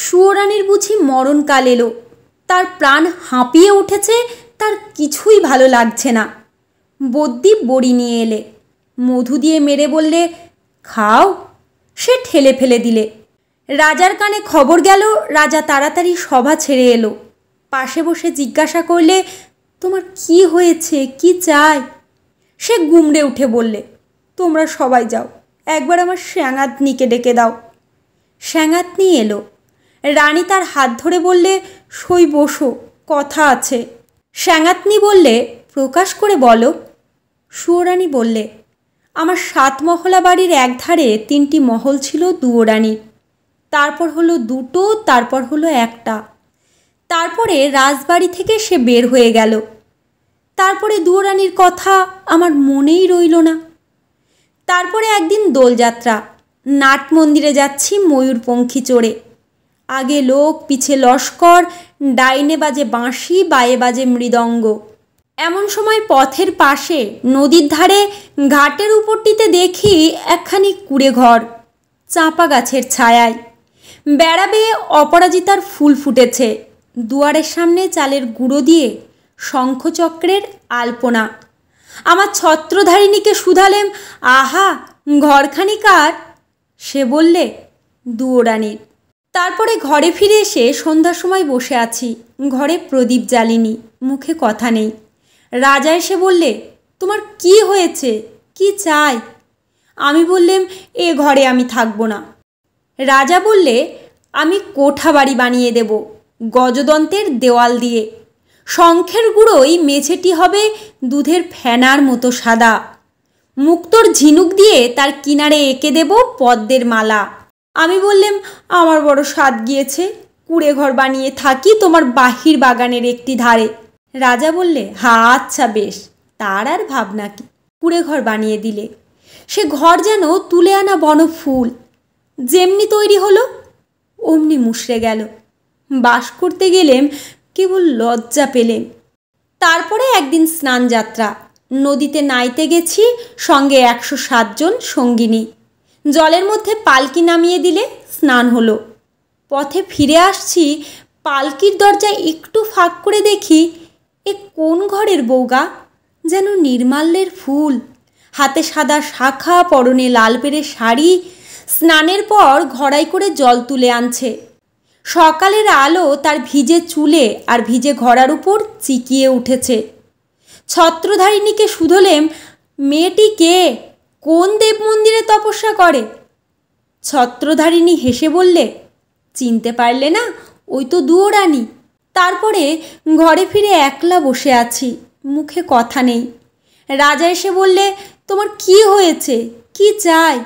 সুয়োরানীর বুঝি মরণকাল এলো। তার প্রাণ হাঁপিয়ে উঠেছে, তার কিছুই ভালো লাগছে না। বদ্যি বড়ি নিয়ে এলে, মধু দিয়ে মেরে বললে, খাও। সে ঠেলে ফেলে দিলে। রাজার কানে খবর গেল। রাজা তাড়াতাড়ি সভা ছেড়ে এলো। পাশে বসে জিজ্ঞাসা করলে, তোমার কি হয়েছে, কি চাই? সে গুমড়ে উঠে বললে, তোমরা সবাই যাও, একবার আমার শ্যাঙাতনিকে ডেকে দাও। শ্যাঙাতনি এলো। রানী তার হাত ধরে বললে, সই বসো, কথা আছে। শ্যাঙাতনি বললে, প্রকাশ করে বলো। সুয়োরানী বললে, আমার 7 মহলা বাড়ির একধারে 3টি মহল ছিল দুয়োরানীর, তারপর হলো 2টো, তারপর হলো 1টা। তারপরে রাজবাড়ি থেকে সে বের হয়ে গেল। তারপরে দুয়োরানীর কথা আমার মনেই রইল না। তারপরে একদিন দোলযাত্রা, নাট মন্দিরে যাচ্ছি ময়ূরপঙ্খী চড়ে। আগে লোক, পিছে লস্কর, ডাইনে বাজে বাঁশি, বায়ে বাজে মৃদঙ্গ। এমন সময় পথের পাশে নদীর ধারে ঘাটের উপরটিতে দেখি একখানি কুঁড়ে ঘর, চাঁপা গাছের ছায়ায়। বেড়া বেয়ে অপরাজিতার ফুল ফুটেছে। দুয়ারের সামনে চালের গুঁড়ো দিয়ে শঙ্খচক্রের আলপনা। আমার ছত্রধারিণীকে শুধালেম, আহা, ঘরখানি কার? সে বললে, দুয়োরানীর। তারপরে ঘরে ফিরে এসে সন্ধ্যার সময় বসে আছি। ঘরে প্রদীপ জ্বালিনি, মুখে কথা নেই। রাজা এসে বললে, তোমার কি হয়েছে, কি চাই? আমি বললেম, এ ঘরে আমি থাকবো না। রাজা বললে, আমি কোঠা বাড়ি বানিয়ে দেব, গজদন্তের দেওয়াল দিয়ে। শঙ্খের গুঁড়োই মেঝেটি হবে দুধের ফেনার মতো সাদা। মুক্তোর ঝিনুক দিয়ে তার কিনারে এঁকে দেব পদ্মের মালা। আমি বললেম, আমার বড় স্বাদ গিয়েছে, কুঁড়ে ঘর বানিয়ে থাকি তোমার বাহির বাগানের একটি ধারে। রাজা বললে, আচ্ছা বেশ, তার আর ভাবনা কি। কুঁড়ে ঘর বানিয়ে দিলে। সে ঘর যেন তুলে আনা বনফুল। যেমনি তৈরি হলো অমনি মুষড়ে গেল। বাস করতে গেলেম, কেবল লজ্জা পেলেম। তারপরে একদিন স্নান যাত্রা, নদীতে নাইতে গেছি, সঙ্গে 107 জন সঙ্গিনী। জলের মধ্যে পালকি নামিয়ে দিলে, স্নান হলো। পথে ফিরে আসছি, পালকির দরজায় একটু ফাঁক করে দেখি, এ কোন ঘরের বউগা? যেন নির্মাল্যের ফুল, হাতে সাদা শাখা, পরনে লাল পেরে শাড়ি। স্নানের পর ঘড়াই করে জল তুলে আনছে। সকালের আলো তার ভিজে চুলে আর ভিজে ঘড়ার উপর চিকিয়ে উঠেছে। ছত্রধারিণীকে শুধলেম, মেয়েটি কে, কোন দেব মন্দিরে তপস্যা করে? ছত্রধারিণী হেসে বললে, চিনতে পারলে না? ওই তো দুয়োরানী। তারপরে ঘরে ফিরে একলা বসে আছি, মুখে কথা নেই। রাজা এসে বললে, তোমার কি হয়েছে, কি চাই?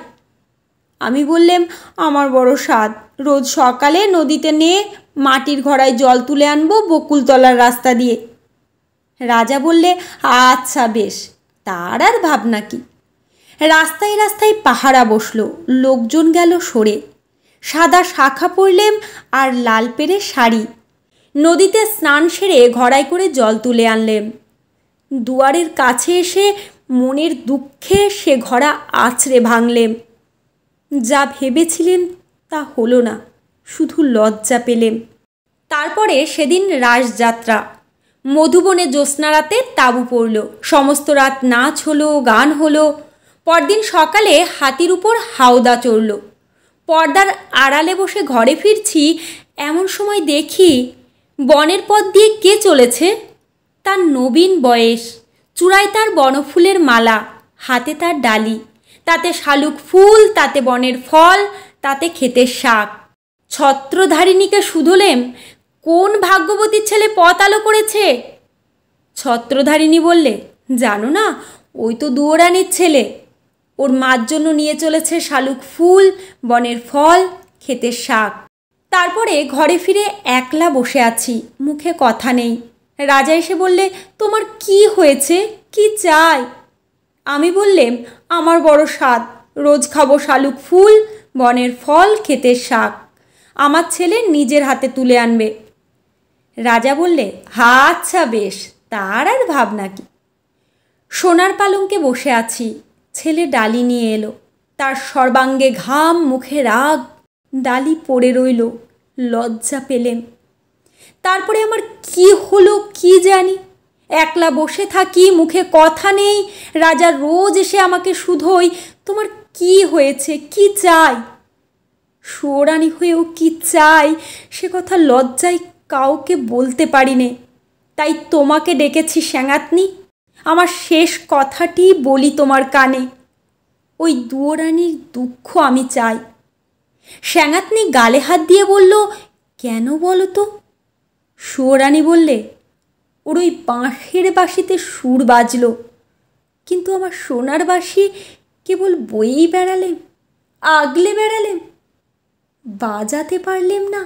আমি বললেম, আমার বড় স্বাদ, রোজ সকালে নদীতে নিয়ে মাটির ঘড়ায় জল তুলে আনবো বকুলতলার রাস্তা দিয়ে। রাজা বললে, আচ্ছা বেশ, তার আর ভাবনা কি। রাস্তায় রাস্তায় পাহারা বসলো, লোকজন গেল সরে। সাদা শাখা পরলেম আর লাল পেরে শাড়ি। নদীতে স্নান সেরে ঘড়াই করে জল তুলে আনলেম। দুয়ারের কাছে এসে মনের দুঃখে সে ঘড়া আছড়ে ভাঙলেম। যা ভেবেছিলেন তা হলো না, শুধু লজ্জা পেলেম। তারপরে সেদিন রাসযাত্রা। মধুবনে জ্যোৎস্নারাতে তাঁবু পড়ল। সমস্ত রাত নাচ হলো, গান হলো। পরদিন সকালে হাতির উপর হাওদা চড়ল। পর্দার আড়ালে বসে ঘরে ফিরছি, এমন সময় দেখি বনের পথ দিয়ে কে চলেছে। তার নবীন বয়স, চূড়ায় তার বনফুলের মালা, হাতে তার ডালি, তাতে শালুক ফুল, তাতে বনের ফল, তাতে ক্ষেতের শাক। ছত্রধারিণীকে শুধলেম, কোন ভাগ্যবতীর ছেলে পথ আলো করেছে? ছত্রধারিণী বললে, জানো না, ওই তো দুয়োরানীর ছেলে। ওর মার জন্য নিয়ে চলেছে শালুক ফুল, বনের ফল, ক্ষেতের শাক। তারপরে ঘরে ফিরে একলা বসে আছি, মুখে কথা নেই। রাজা এসে বললে, তোমার কি হয়েছে, কি চাই? আমি বললেম, আমার বড় স্বাদ, রোজ খাবো শালুক ফুল, বনের ফল, ক্ষেতের শাক। আমার ছেলে নিজের হাতে তুলে আনবে। রাজা বললে, আচ্ছা বেশ, তার আর ভাবনা কি। সোনার পালঙ্কে বসে আছি, ছেলে ডালি নিয়ে এলো। তার সর্বাঙ্গে ঘাম, মুখে রাগ। ডালি পড়ে রইল, লজ্জা পেলেম। তারপরে আমার কি হলো কি জানি, একলা বসে থাকি, মুখে কথা নেই। রাজা রোজ এসে আমাকে শুধোয়, তোমার কি হয়েছে, কি চাই? সুয়োরানী হয়েও কি চাই সে কথা লজ্জায় কাউকে বলতে পারি নে। তাই তোমাকে ডেকেছি শ্যাঙাতনি, আমার শেষ কথাটি বলি তোমার কানে। ওই দুয়োরানীর দুঃখ আমি চাই। শ্যাঙাতনি গালে হাত দিয়ে বলল, কেন বলো তো? সুয়োরানী বললে, ওর ওই বাঁশের বাঁশিতে সুর বাজল, কিন্তু আমার সোনার বাঁশি কেবল বয়েই বেড়ালেম, আগলে বেড়ালেম, বাজাতে পারলেম না।